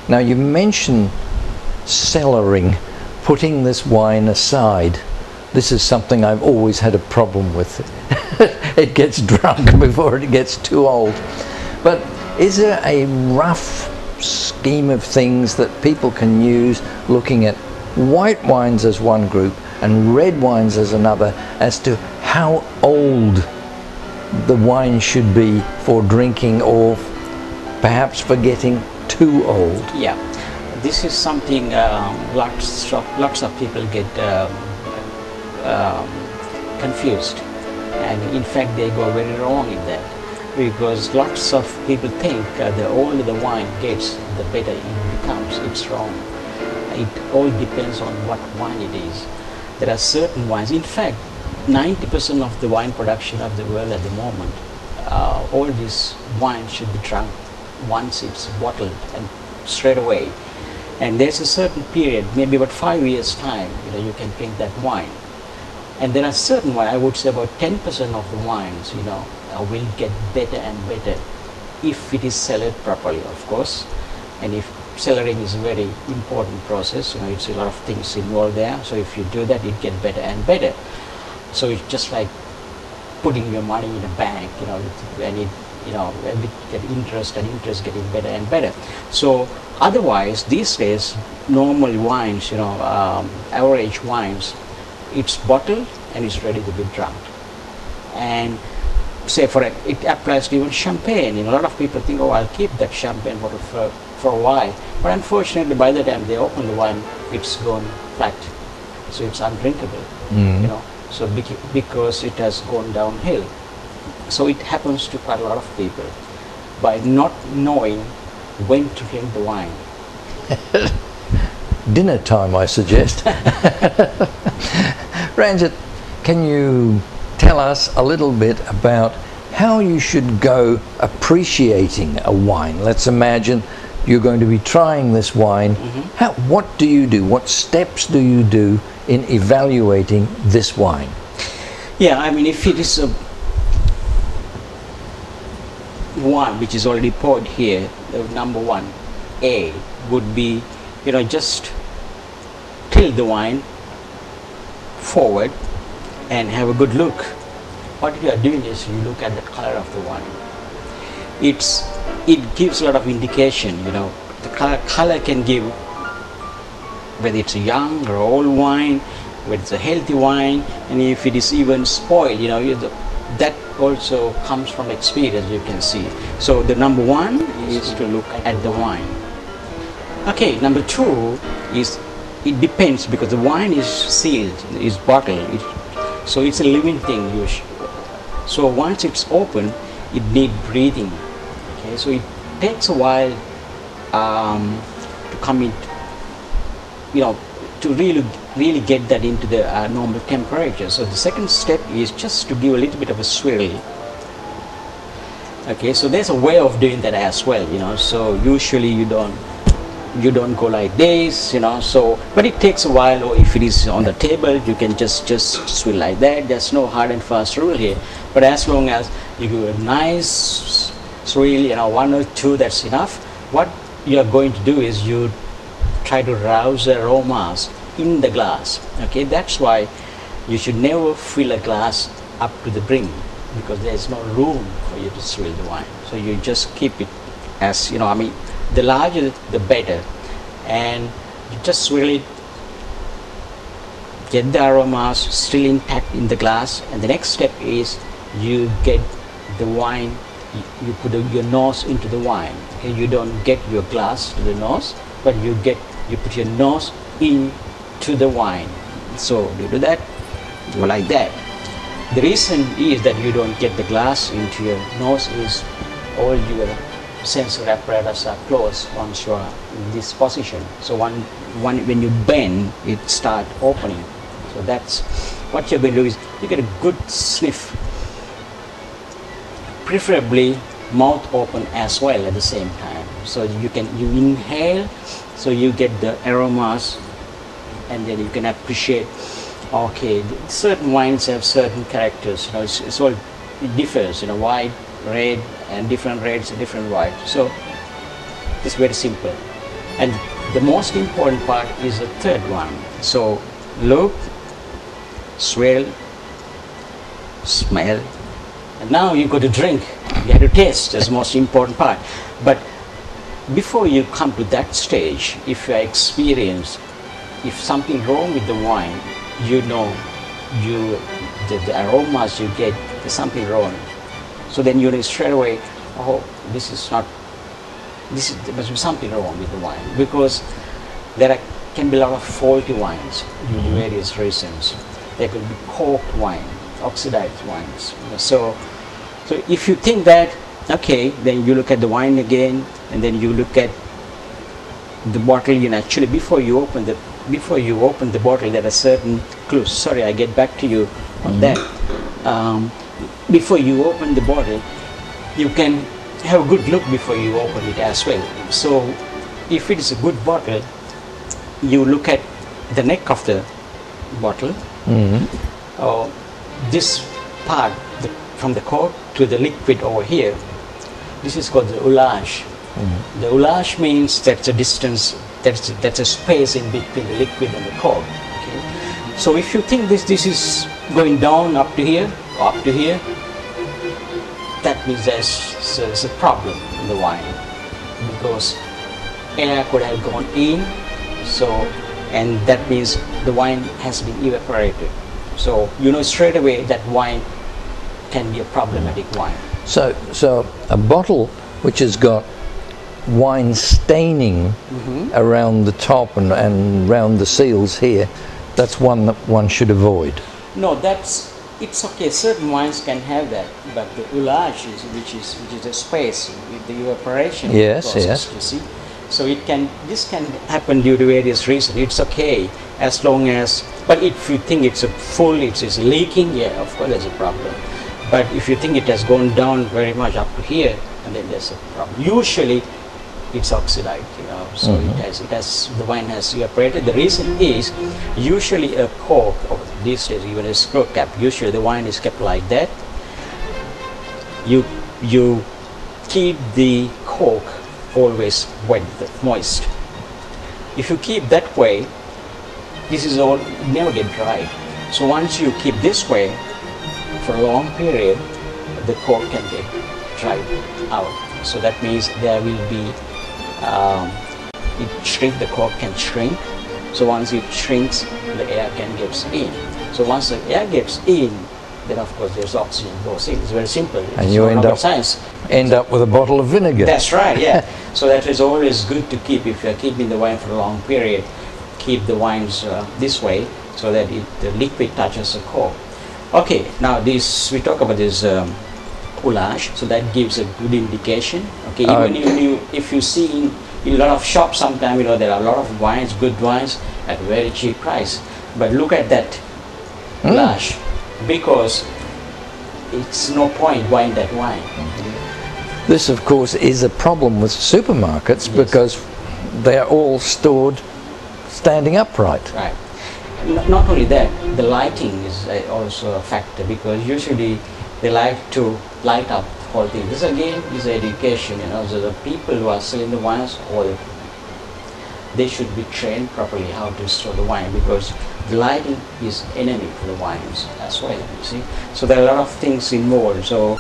Now you mentioned cellaring, putting this wine aside. This is something I've always had a problem with. It gets drunk before it gets too old. But is there a rough scheme of things that people can use, looking at white wines as one group and red wines as another, as to how old the wine should be for drinking, or perhaps for getting too old? Yeah, this is something lots of people get confused, and in fact they go very wrong in that, because lots of people think the older the wine gets, the better it becomes. It's wrong. It all depends on what wine it is. There are certain wines, in fact 90% of the wine production of the world at the moment, all this wine should be drunk once it's bottled and straight away. And there's a certain period, maybe about 5 years time, you can drink that wine. And there are certain wine, I would say about 10% of the wines, will get better and better if it is cellared properly, of course. And if cellaring is a very important process, it's a lot of things involved there. So if you do that, it gets better and better. So it's just like putting your money in a bank, and it, get interest and interest getting better and better. So otherwise, these days, normal wines, average wines, it's bottled and it's ready to be drunk. And say it applies to even champagne. A lot of people think, oh, I'll keep that champagne bottle for a while. But unfortunately, by the time they open the wine, it's gone flat. So it's undrinkable, So because it has gone downhill. So it happens to quite a lot of people by not knowing when to drink the wine. Dinner time, I suggest. Ranjith, can you tell us a little bit about how you should go appreciating a wine? Let's imagine you're going to be trying this wine. What do you do? What steps do you do in evaluating this wine? Yeah, I mean, if it is a wine which is already poured here, the number 1A would be, just tilt the wine forward and have a good look. What you are doing is you look at the color of the wine. It gives a lot of indication, the color can give whether it's a young or old wine, whether it's a healthy wine, and if it is even spoiled, that also comes from experience, you can see. So the number 1 is to look at the wine. Okay, number 2 is, it depends, because the wine is sealed, is bottled, so it's a living thing. So once it's open, it needs breathing. Okay, so it takes a while to come in, to really get that into the normal temperature. So the second step is just to give a little bit of a swirl. Okay, so there's a way of doing that as well, so usually you don't go like this, but it takes a while. Or if it is on the table, you can just swirl like that. There's no hard and fast rule here, but as long as you give a nice swirl, 1 or 2, that's enough. What you are going to do is you try to rouse the aromas in the glass. Okay, that's why you should never fill a glass up to the brim, because there's no room for you to swirl the wine. So you just keep it as, the larger the better, and you just swirl it, get the aromas still intact in the glass. And the next step is you get the wine, you put your nose into the wine. Okay, you don't get your glass to the nose, but you put your nose into the wine. So you do that, go like that. The reason is that you don't get the glass into your nose is all your sensory apparatus are closed once you are in this position. So when you bend, it starts opening. So that's what you're going to do, is you get a good sniff, preferably mouth open as well at the same time. So you inhale, so you get the aromas, and then you can appreciate. Okay, certain wines have certain characters. It's all, it differs. White, red, and different reds and different white. So it's very simple. And the most important part is the third one. So look, swell, smell, and now you got to drink. You have to taste. That's the most important part. But before you come to that stage, if you experience, if something wrong with the wine, you know, the aromas you get, there's something wrong. So then you know straight away, oh, there must be something wrong with the wine, because can be a lot of faulty wines due to various reasons. There could be corked wine, oxidized wines. So if you think that, okay, then you look at the wine again, and then you look at the bottle. You know, actually, before you open the bottle, there are certain clues. Sorry, I get back to you on that. Before you open the bottle, you can have a good look before you open it as well. So if it is a good bottle, you look at the neck of the bottle. This part, from the cork to the liquid over here, this is called the ullage. The ullage means that's a distance, that's a space in between the liquid and the cork. Okay? So if you think this is going down up to here, or up to here, that means there's a problem in the wine, because air could have gone in, and that means the wine has been evaporated. So you know straight away that wine can be a problematic wine. So a bottle which has got wine staining around the top and around the seals here, that's one that one should avoid. No, it's okay. Certain wines can have that, but the ullage which is a space with the evaporation process. You see, so this can happen due to various reasons. It's okay as long as, but if you think it's it's leaking, yeah, of course there's a problem. But if you think it has gone down very much up to here, and then there's a problem. Usually it's oxidized, you know, so the wine has evaporated. The reason is usually a cork, or these days even a screw cap, usually the wine is kept like that. You keep the cork always wet, moist. If you keep that way, this is all never get dried. So once you keep this way for a long period, the cork can get dried out. So that means there will be the cork can shrink. So once it shrinks, the air can get in. So once the air gets in, then of course there's oxygen goes in. It's very simple. And you end up with a bottle of vinegar. That's right, yeah. So that is always good to keep. If you're keeping the wine for a long period, keep the wines this way, so that the liquid touches the cork. Okay, now we talk about this ullage, so that gives a good indication. Okay, even if you see in a lot of shops, sometimes there are a lot of wines, good wines at a very cheap price. But look at that ullage, because it's no point buying that wine. This, of course, is a problem with supermarkets, because they are all stored standing upright. Right. Not only that, the lighting is also a factor, because usually they like to light up the whole thing. This again is education, so the people who are selling the wines, they should be trained properly how to store the wine, because the lighting is enemy for the wines as well, you see. So there are a lot of things involved. So